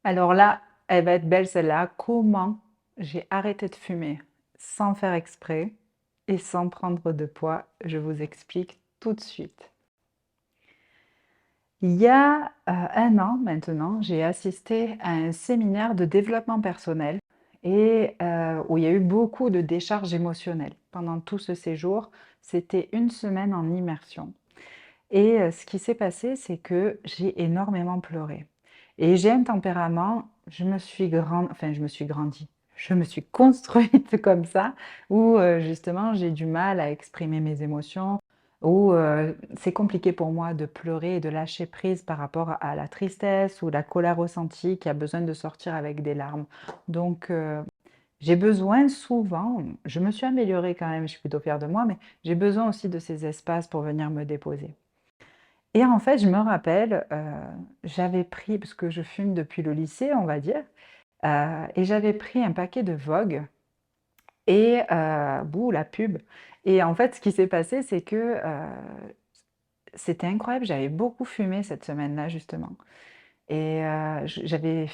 Alors là, elle va être belle celle-là. Comment j'ai arrêté de fumer sans faire exprès et sans prendre de poids? Je vous explique tout de suite. Il y a 1 an maintenant, j'ai assisté à un séminaire de développement personnel et où il y a eu beaucoup de décharges émotionnelles. Pendant tout ce séjour, c'était une semaine en immersion. Et ce qui s'est passé, c'est que j'ai énormément pleuré. Et j'ai un tempérament, je me suis grandie, je me suis construite comme ça, où justement j'ai du mal à exprimer mes émotions, où c'est compliqué pour moi de pleurer et de lâcher prise par rapport à la tristesse ou la colère ressentie qui a besoin de sortir avec des larmes. Donc j'ai besoin souvent, je me suis améliorée quand même, je suis plutôt fière de moi, mais j'ai besoin aussi de ces espaces pour venir me déposer. Et en fait, je me rappelle, j'avais pris parce que je fume depuis le lycée, on va dire, et j'avais pris un paquet de Vogue et bouh, la pub. Et en fait, ce qui s'est passé, c'est que, c'était incroyable, j'avais beaucoup fumé cette semaine-là, justement. Et j'avais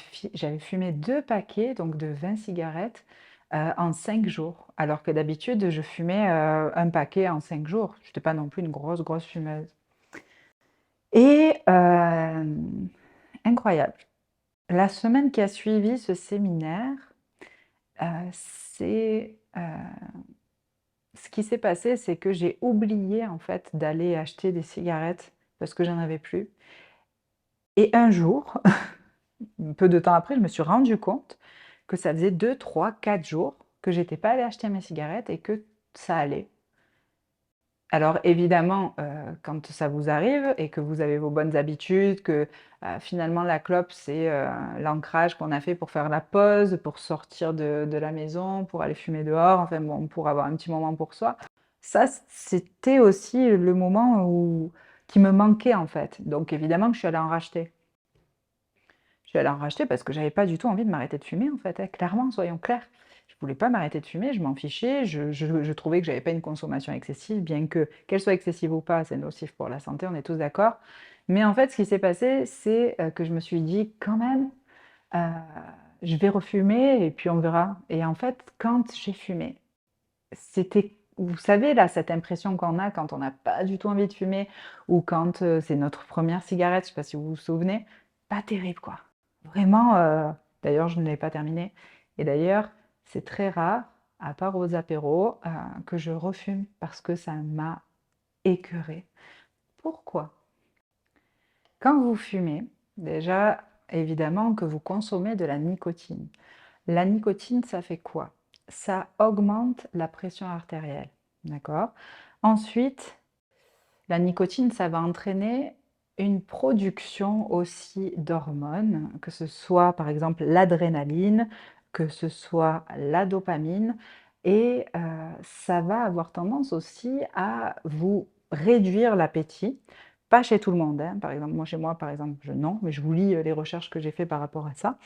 fumé 2 paquets, donc de 20 cigarettes, en 5 jours. Alors que d'habitude, je fumais, 1 paquet en 5 jours. Je n'étais pas non plus une grosse, grosse fumeuse. Et incroyable. La semaine qui a suivi ce séminaire, c'est, ce qui s'est passé, c'est que j'ai oublié en fait d'aller acheter des cigarettes parce que j'en avais plus. Et un jour, peu de temps après, je me suis rendu compte que ça faisait 2, 3, 4 jours que j'étais pas allée acheter mes cigarettes et que ça allait. Alors évidemment, quand ça vous arrive et que vous avez vos bonnes habitudes, que, finalement la clope c'est, l'ancrage qu'on a fait pour faire la pause, pour sortir de la maison, pour aller fumer dehors, enfin bon, pour avoir un petit moment pour soi. Ça, c'était aussi le moment où qui me manquait en fait. Donc évidemment que je suis allée en racheter. Je suis allée en racheter parce que j'avais pas du tout envie de m'arrêter de fumer en fait, hein, clairement, soyons clairs. Je voulais pas m'arrêter de fumer, je m'en fichais, je trouvais que j'avais pas une consommation excessive, bien que qu'elle soit excessive ou pas, c'est nocif pour la santé, on est tous d'accord. Mais en fait, ce qui s'est passé, c'est que je me suis dit quand même, euh, je vais refumer et puis on verra. Et en fait, quand j'ai fumé, c'était, vous savez, là, cette impression qu'on a quand on n'a pas du tout envie de fumer ou quand c'est notre première cigarette, je sais pas si vous vous souvenez, pas terrible, quoi. Vraiment, d'ailleurs, je ne l'ai pas terminé. Et d'ailleurs, c'est très rare, à part aux apéros, que je refume parce que ça m'a écœurée. Pourquoi? Quand vous fumez, déjà, évidemment que vous consommez de la nicotine. La nicotine, ça fait quoi? Ça augmente la pression artérielle, d'accord? Ensuite, la nicotine, ça va entraîner une production aussi d'hormones, que ce soit par exemple l'adrénaline, que ce soit la dopamine, et ça va avoir tendance aussi à vous réduire l'appétit. Pas chez tout le monde, hein. Par exemple, moi chez moi, par exemple, non, mais je vous lis les recherches que j'ai fait par rapport à ça.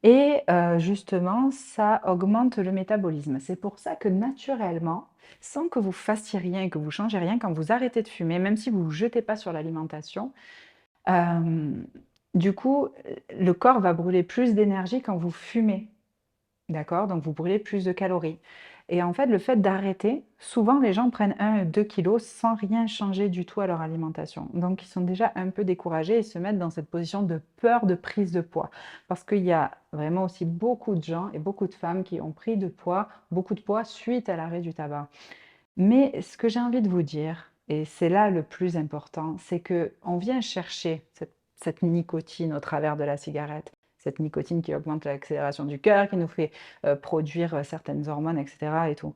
Et justement, ça augmente le métabolisme. C'est pour ça que naturellement, sans que vous fassiez rien, que vous changez rien, quand vous arrêtez de fumer, même si vous ne vous jetez pas sur l'alimentation, hem, du coup, le corps va brûler plus d'énergie quand vous fumez. D'accord? Donc vous brûlez plus de calories et en fait, le fait d'arrêter, souvent les gens prennent 1 2 kilos sans rien changer du tout à leur alimentation. Donc ils sont déjà un peu découragés et se mettent dans cette position de peur de prise de poids. Parce qu'il y a vraiment aussi beaucoup de gens et beaucoup de femmes qui ont pris de poids, beaucoup de poids suite à l'arrêt du tabac. Mais ce que j'ai envie de vous dire, et c'est là le plus important, c'est qu'on vient chercher cette nicotine au travers de la cigarette. Cette nicotine qui augmente l'accélération du cœur, qui nous fait produire certaines hormones, etc. et tout.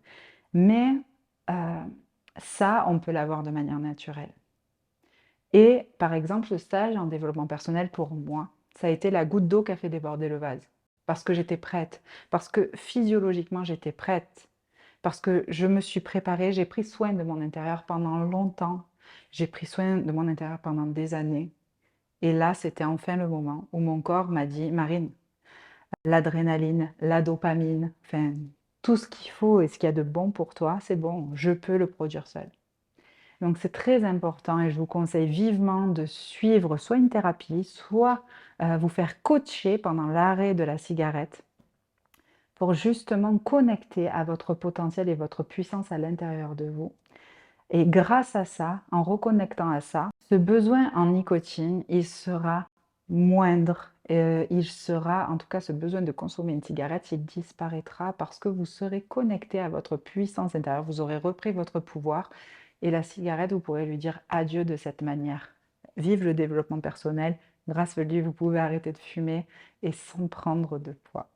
Mais euh, ça, on peut l'avoir de manière naturelle. Et par exemple, ce stage en développement personnel pour moi, ça a été la goutte d'eau qui a fait déborder le vase. Parce que j'étais prête, parce que physiologiquement j'étais prête, parce que je me suis préparée, j'ai pris soin de mon intérieur pendant longtemps, j'ai pris soin de mon intérieur pendant des années. Et là, c'était enfin le moment où mon corps m'a dit, Marine, l'adrénaline, la dopamine, enfin, tout ce qu'il faut et ce qu'il y a de bon pour toi, c'est bon, je peux le produire seul. Donc c'est très important et je vous conseille vivement de suivre soit une thérapie, soit vous faire coacher pendant l'arrêt de la cigarette pour justement connecter à votre potentiel et votre puissance à l'intérieur de vous. Et grâce à ça, en reconnectant à ça, ce besoin en nicotine, il sera moindre. Il sera, en tout cas, ce besoin de consommer une cigarette, il disparaîtra parce que vous serez connecté à votre puissance intérieure, vous aurez repris votre pouvoir et la cigarette, vous pourrez lui dire adieu de cette manière. Vive le développement personnel. Grâce à lui, vous pouvez arrêter de fumer et sans prendre de poids.